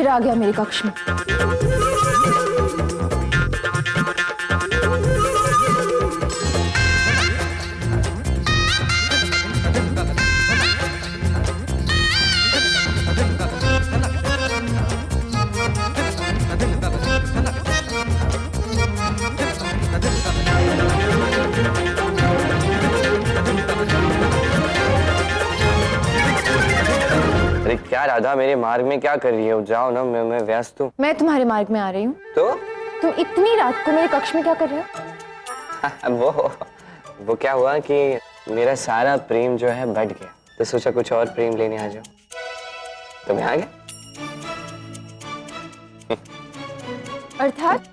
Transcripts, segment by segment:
आ गया मेरे कक्ष में। अरे क्या राधा, मेरे मार्ग में क्या कर रही हो? जाओ ना, मैं व्यस्त हूँ। मैं तुम्हारे मार्ग में आ रही हूँ। तो तुम इतनी रात को मेरे कक्ष में क्या कर रहे हो? वो क्या हुआ कि मेरा सारा प्रेम जो है बढ़ गया, तो सोचा कुछ और प्रेम लेने आ जाओ। तो मैं आ गया। अर्थात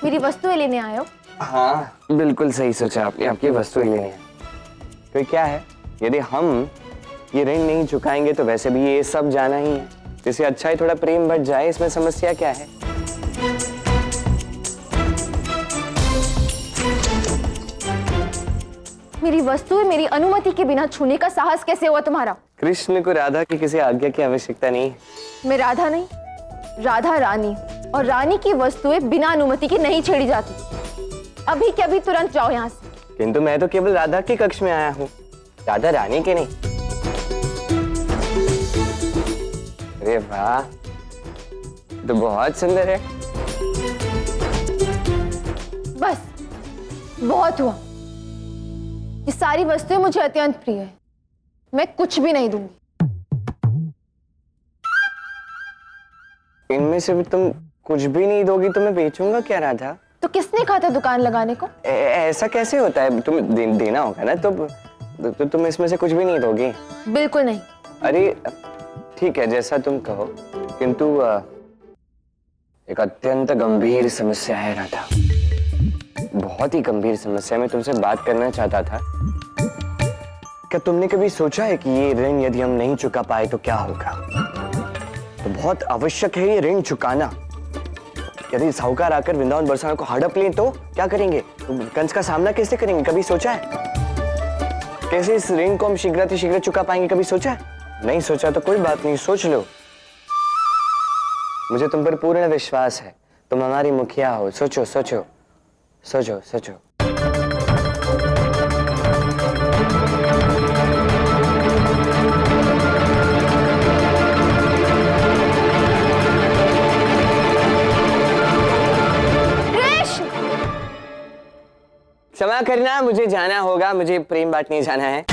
मेरी वस्तुएं लेने आए हो? हाँ बिल्कुल सही सोचा आपने, आपकी वस्तुएं लेने हैं। तो क्या है, यदि हम ये ऋण नहीं चुकाएंगे तो वैसे भी ये सब जाना ही है। इससे अच्छा ही थोड़ा प्रेम बढ़ जाए, इसमें समस्या क्या है? मेरी वस्तुएं मेरी अनुमति के बिना छूने का साहस कैसे हुआ तुम्हारा? कृष्ण को राधा की किसी आज्ञा की आवश्यकता नहीं है। मैं राधा नहीं, राधा रानी, और रानी की वस्तुएं बिना अनुमति की नहीं छेड़ी जाती। अभी के अभी तुरंत जाओ यहाँ से। किंतु मैं तो केवल राधा के कक्ष में आया हूँ, राधा रानी के नहीं। अरे वाह, तो बहुत सुंदर है। बस बहुत हुआ। ये सारी वस्तुएं मुझे अत्यंत प्रिय है। मैं कुछ भी नहीं दूंगी। इनमें से भी तुम कुछ भी नहीं दोगी तो मैं बेचूंगा क्या राधा? तो किसने कहा था दुकान लगाने को? ऐसा कैसे होता है? तुम देना होगा ना, तो तुम इसमें से कुछ भी नहीं दोगी? बिल्कुल नहीं। अरे ठीक है, जैसा तुम कहो, किंतु एक अत्यंत गंभीर समस्या है राधा, बहुत ही गंभीर समस्या। मैं तुमसे बात करना चाहता था। क्या तुमने कभी सोचा है कि ये ऋण यदि हम नहीं चुका पाए तो क्या होगा? तो बहुत आवश्यक है ये ऋण चुकाना। यदि साहूकार आकर वृंदावन बरसाने को हड़प लें तो क्या करेंगे? तो कंस का सामना कैसे करेंगे? कभी सोचा है? कैसे इस ऋण को हम शीघ्र चुका पाएंगे? कभी सोचा है? नहीं सोचा तो कोई बात नहीं, सोच लो। मुझे तुम पर पूर्ण विश्वास है, तुम हमारी मुखिया हो। सोचो सोचो सोचो सोचो। क्षमा करना, मुझे जाना होगा, मुझे प्रेम बांटने जाना है।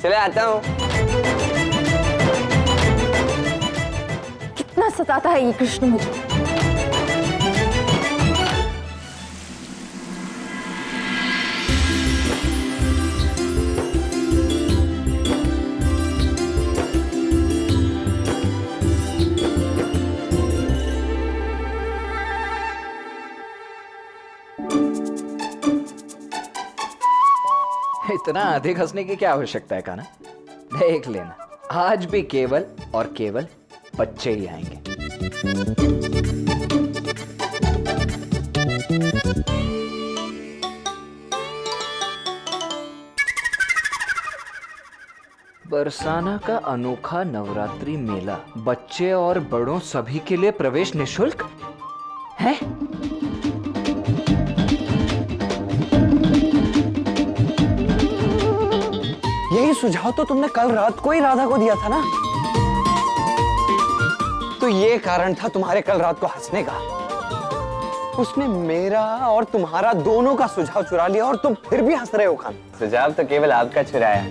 चले आता हूँ। कितना सताता है ये कृष्ण मुझे। इतना अधिक हंसने की क्या आवश्यकता है कान्हा? देख लेना, आज भी केवल और केवल बच्चे ही आएंगे। बरसाना का अनोखा नवरात्रि मेला, बच्चे और बड़ों सभी के लिए प्रवेश निःशुल्क है। यही सुझाव तो तुमने कल रात को ही राधा को दिया था ना? तो ये कारण था तुम्हारे कल रात को हंसने का। उसने मेरा और तुम्हारा दोनों का सुझाव चुरा लिया और तुम फिर भी हंस रहे हो खान। सुझाव तो केवल आपका चुराया,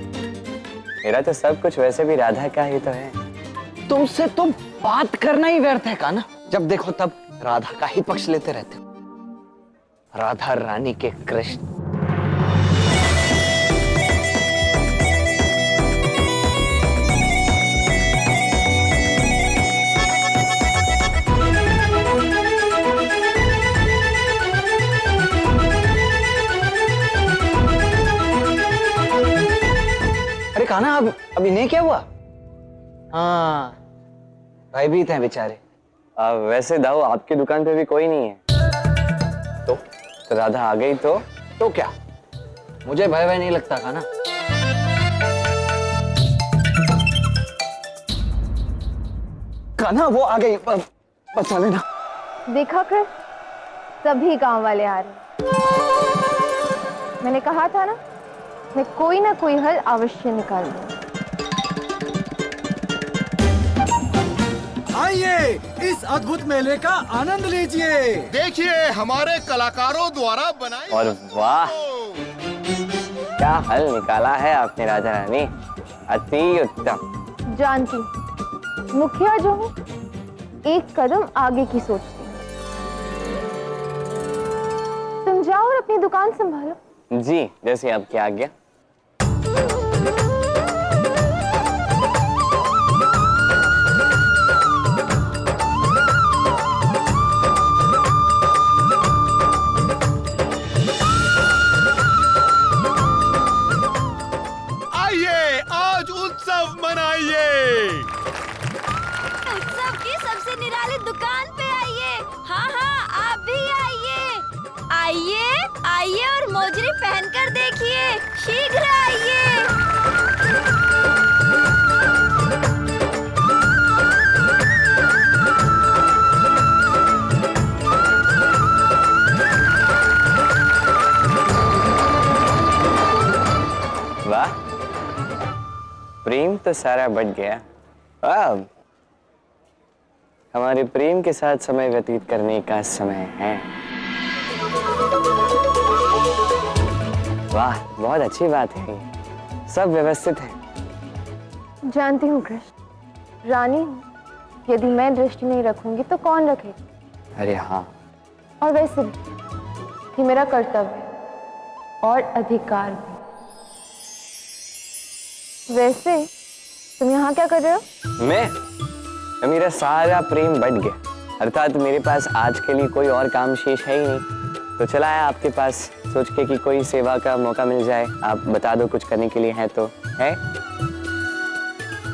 मेरा तो सब कुछ वैसे भी राधा का ही तो है। तुमसे तो बात करना ही व्यर्थ है कान्हा। जब देखो तब राधा का ही पक्ष लेते रहते हो। राधा रानी के कृष्ण। कान्हा अब इन्हें क्या हुआ? हाँ, भयभीत हैं बेचारे। वैसे दाऊ आपकी दुकान पे भी कोई नहीं है। तो राधा आ गई तो क्या? मुझे भय नहीं लगता कान्हा। कान्हा वो आ गई, बचा लेना। देखा कर, सभी गांव वाले आ रहे हैं। मैंने कहा था ना, मैं कोई ना कोई हल अवश्य निकाल दूंगी। आइए इस अद्भुत मेले का आनंद लीजिए। देखिए हमारे कलाकारों द्वारा बनाई। और वाह, क्या हल निकाला है आपने राजा रानी, अति उत्तम। जानती हूँ, मुखिया जो हूँ एक कदम आगे की सोचती हूँ। तुम जाओ और अपनी दुकान संभालो। जी, जैसे आपकी आज्ञा। आइए आज उत्सव मनाइए। उत्सव की सबसे निराली दुकान पे आइए। हाँ हाँ, आप भी आइए। आइए आइए और मोजरी पहनकर देखिए। शीघ्र आइए। वाह, प्रेम तो सारा बढ़ गया। अब हमारे प्रेम के साथ समय व्यतीत करने का समय है। वाह, बहुत अच्छी बात है, ये सब व्यवस्थित है। जानती हूँ कृष्ण, रानी हूँ, यदि मैं दृष्टि नहीं रखूंगी तो कौन रखेगा? अरे हाँ, और वैसे भी ये मेरा कर्तव्य और अधिकार भी। वैसे तुम यहाँ क्या कर रहे हो? मेरा सारा प्रेम बढ़ गया, अर्थात मेरे पास आज के लिए कोई और काम शेष है ही नहीं, तो चला है आपके पास सोच के कि कोई सेवा का मौका मिल जाए। आप बता दो कुछ करने के लिए है तो है?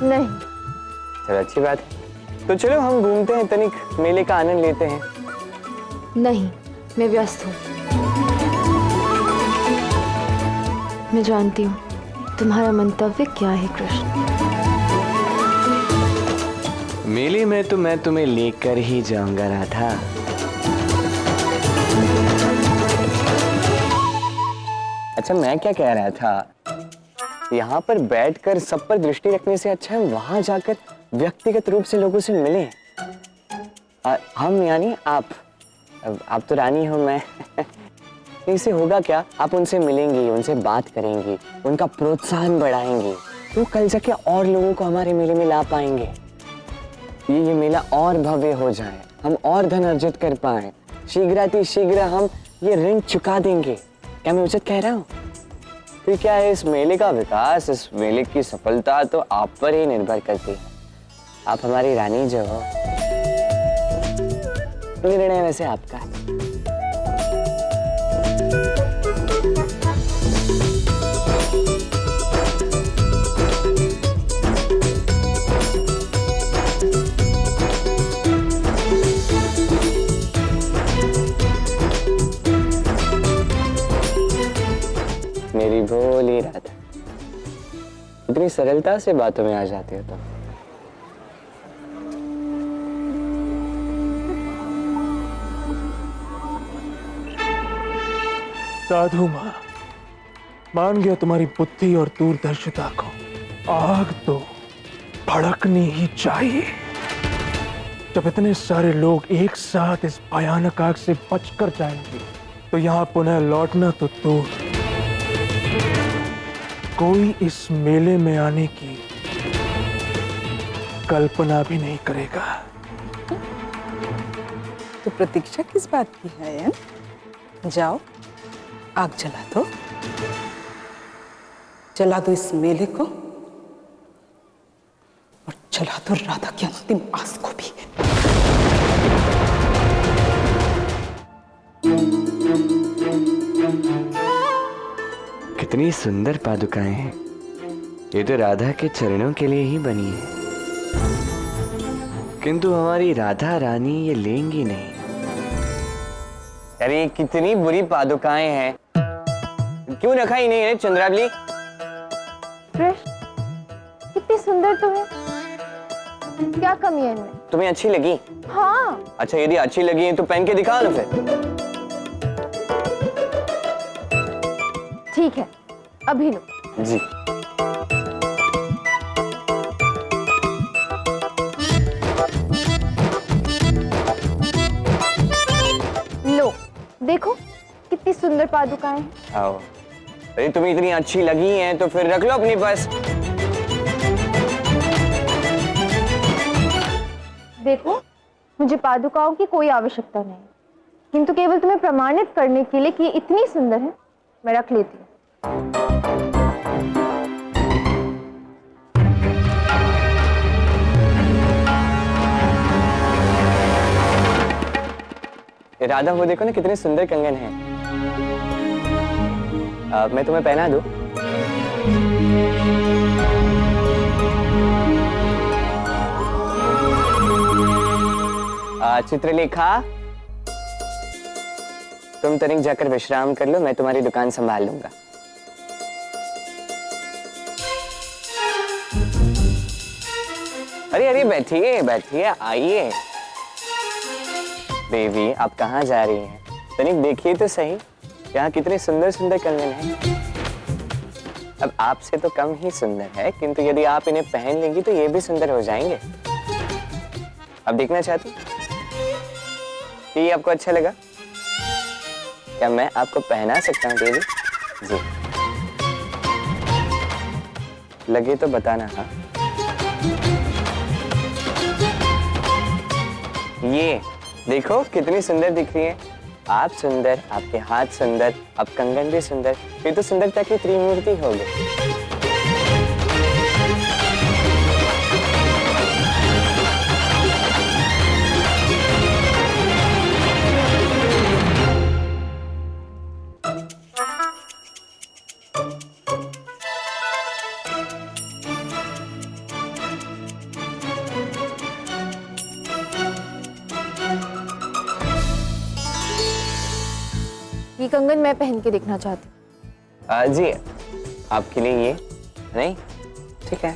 नहीं। चलो अच्छी बात है, तो चलो हम घूमते हैं, तनिक मेले का आनंद लेते हैं। नहीं, मैं व्यस्त हूँ। मैं जानती हूँ तुम्हारा मंतव्य क्या है कृष्ण। मेले में तो मैं तुम्हें लेकर ही जाऊंगा राधा। अच्छा, मैं क्या कह रहा था, यहाँ पर बैठकर सब पर दृष्टि रखने से अच्छा है वहां जाकर व्यक्तिगत रूप से लोगों से मिलें। हम यानी आप तो रानी हो, मैं इससे होगा क्या, आप उनसे मिलेंगी, उनसे बात करेंगी, उनका प्रोत्साहन बढ़ाएंगी, तो कल जाके और लोगों को हमारे मेले में ला पाएंगे। ये मेला और भव्य हो जाए, हम और धन अर्जित कर पाए, शीघ्र हम ये ऋण चुका देंगे। क्या मैं उचित कह रहा हूँ? फिर क्या है, इस मेले का विकास, इस मेले की सफलता तो आप पर ही निर्भर करती है। आप हमारी रानी जो हो। निर्णय वैसे आपका है। मेरी भोली राधा, इतनी सरलता से बातों में आ जाती हो तो। साधु माँ, मान गया तुम्हारी बुद्धि और दूरदर्शिता को। आग तो भड़कनी ही चाहिए। जब इतने सारे लोग एक साथ इस भयानक आग से बचकर जाएंगे तो यहाँ पुनः लौटना तो दूर, कोई इस मेले में आने की कल्पना भी नहीं करेगा। तो प्रतीक्षा किस बात की है? जाओ आग जला दो इस मेले को, और जला दो राधा की अंतिम आस को भी। कितनी सुंदर पादुकाएं हैं, ये तो राधा के चरणों के लिए ही बनी है, किंतु हमारी राधा रानी ये लेंगी नहीं। अरे कितनी बुरी पादुकाएं हैं, क्यों रखा ही नहीं है चंद्रावली? कृष्ण, कितनी सुंदर तो है, क्या कमी है इनमें? तुम्हें अच्छी लगी? हाँ। अच्छा यदि अच्छी लगी है तो पहन के दिखा ना फिर। ठीक है, अभी लो। जी। लो, देखो कितनी सुंदर पादुकाएं हैं। आओ, अरे तुम्हें इतनी अच्छी लगी हैं तो फिर रख लो अपने पास। देखो, मुझे पादुकाओं की कोई आवश्यकता नहीं, किंतु केवल तुम्हें प्रमाणित करने के लिए कि ये इतनी सुंदर है, मैं रख लेती हूँ। राधा वो देखो ना कितने सुंदर कंगन हैं। मैं तुम्हें पहना दूं? चित्रलेखा, तुम तनिक जाकर विश्राम कर लो, मैं तुम्हारी दुकान संभाल लूंगा। अरे अरे बैठिए बैठिए, आइए। देवी आप कहाँ जा रही हैं? तनिक देखिए तो सही, यहाँ कितने सुंदर सुंदर कंगन हैं। अब आपसे तो कम ही सुंदर है, किंतु यदि आप इन्हें पहन लेंगी तो ये भी सुंदर हो जाएंगे। अब देखना चाहती ये आपको अच्छा लगा? क्या मैं आपको पहना सकता हूँ देवी? जी, लगे तो बताना। हाँ, ये देखो कितनी सुंदर दिख रही है। आप सुंदर, आपके हाथ सुंदर, अब कंगन भी सुंदर, ये तो सुंदरता की त्रिमूर्ति हो गई। ये कंगन मैं पहन के देखना चाहती हूँ। जी, आपके लिए ये नहीं? ठीक है।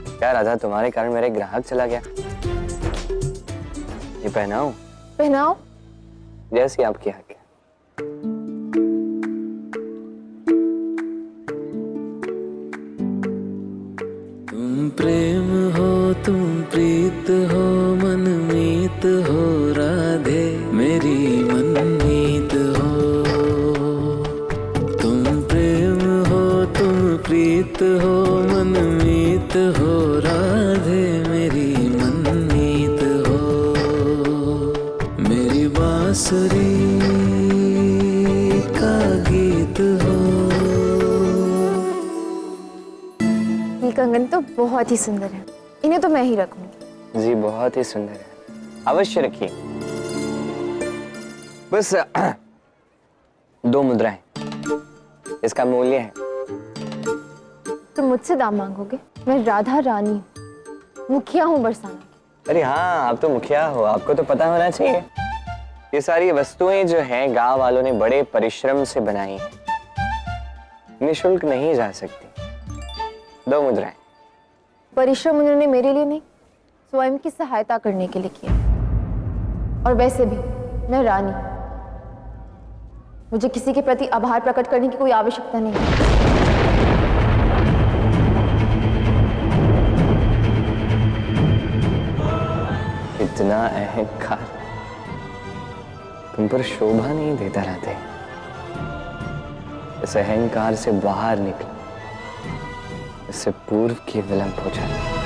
क्या राधा, तुम्हारे कारण मेरे ग्राहक चला गया। ये पहनाओ? पहनाओ। जैसी आपकी आज्ञा। तुम प्रेम हो, तुम प्रीत हो, मनमीत हो राधे, मेरी मनमीत हो। तुम प्रेम हो, तुम प्रीत हो, मनमीत हो राधे, मेरी मनमीत हो। मेरी बांसुरी का गीत हो। ये कंगन तो बहुत ही सुंदर है, इन्हें तो मैं ही रखूंगी। जी, बहुत ही सुंदर है, अवश्य रखिए। बस 2 मुद्राएं, इसका मूल्य है। तुम मुझसे दाम मांगोगे? मैं राधा रानी हूँ, मुखिया हूँ बरसाना की। अरे हाँ, आप तो मुखिया हो, आपको तो पता होना चाहिए। ये सारी वस्तुएं जो हैं गांव वालों ने बड़े परिश्रम से बनाई हैं, निःशुल्क नहीं जा सकती। 2 मुद्राएं। परिश्रम उन्होंने मेरे लिए नहीं, स्वयं की सहायता करने के लिए किया। और वैसे भी मैं रानी हूं, मुझे किसी के प्रति आभार प्रकट करने की कोई आवश्यकता नहीं है। इतना अहंकार तुम पर शोभा नहीं देता रहते। इस अहंकार से बाहर निकलो, इससे पूर्व की विलंब हो जाए।